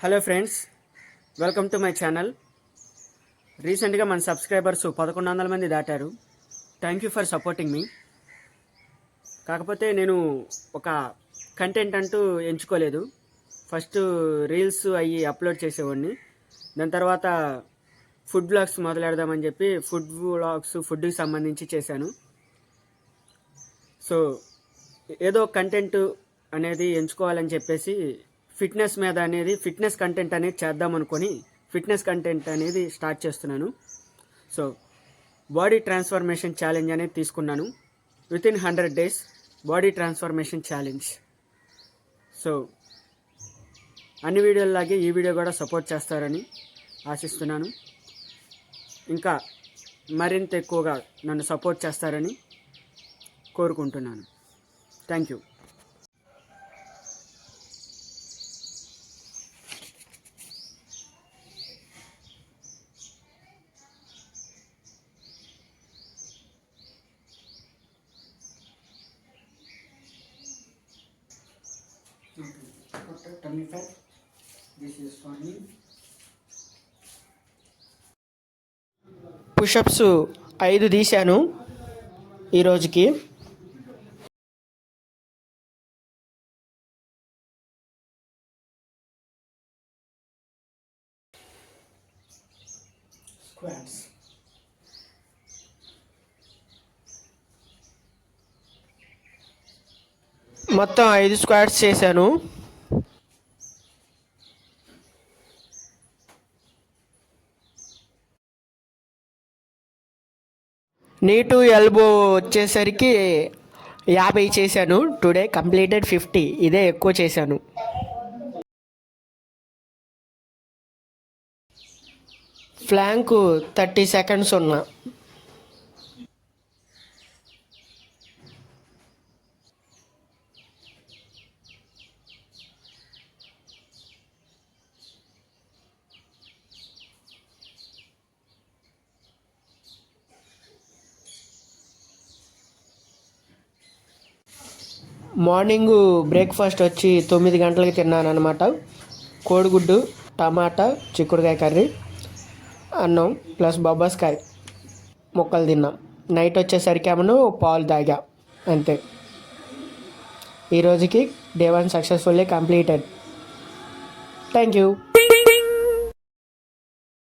Hello friends, welcome to my channel. రీసెంట్గా మన subscribers 1100 మంది దాటారు. థ్యాంక్ యూ ఫర్ సపోర్టింగ్ మీ. కాకపోతే నేను ఒక కంటెంట్ అంటూ ఎంచుకోలేదు. ఫస్ట్ రీల్స్ అయ్యి అప్లోడ్ చేసేవాడిని. దాని తర్వాత ఫుడ్ బ్లాగ్స్ మొదలెడదామని చెప్పి ఫుడ్ బ్లాగ్స్ ఫుడ్కి సంబంధించి చేశాను. సో ఏదో కంటెంట్ అనేది ఎంచుకోవాలని చెప్పేసి ఫిట్నెస్ కంటెంట్ అనేది చేద్దాం అనుకొని ఫిట్నెస్ కంటెంట్ అనేది స్టార్ట్ చేస్తున్నాను. సో బాడీ ట్రాన్స్ఫర్మేషన్ ఛాలెంజ్ అనేది తీసుకున్నాను. Within 100 days body transformation challenge. So అన్ని వీడియోలాగే ఈ వీడియో కూడా సపోర్ట్ చేస్తారని ఆశిస్తున్నాను. ఇంకా మరింత ఎక్కువగా నన్ను సపోర్ట్ చేస్తారని కోరుకుంటున్నాను. Thank you. Tummy fat. This is for me. Push-ups 5 తీశాను ఈరోజుకి. స్క్వాట్స్ మొత్తం 5 స్క్వాట్స్ చేశాను. నీ టు ఎల్బో వచ్చేసరికి 50 చేశాను. Today completed 50. ఇదే ఎక్కువ చేశాను. ఫ్లాంకు 30 seconds ఉన్నా. మార్నింగ్ బ్రేక్ఫాస్ట్ వచ్చి 9 గంటలకి తిన్నాను అనమాట. కోడిగుడ్డు, టమాటా, చిక్కుడుకాయ కర్రీ, అన్నం ప్లస్ బొబ్బాస్కాయ ముక్కలు తిన్నాం. నైట్ వచ్చేసరికి ఏమో పాలు తాగా. అంతే. ఈరోజుకి day 1 successfully completed. Thank you.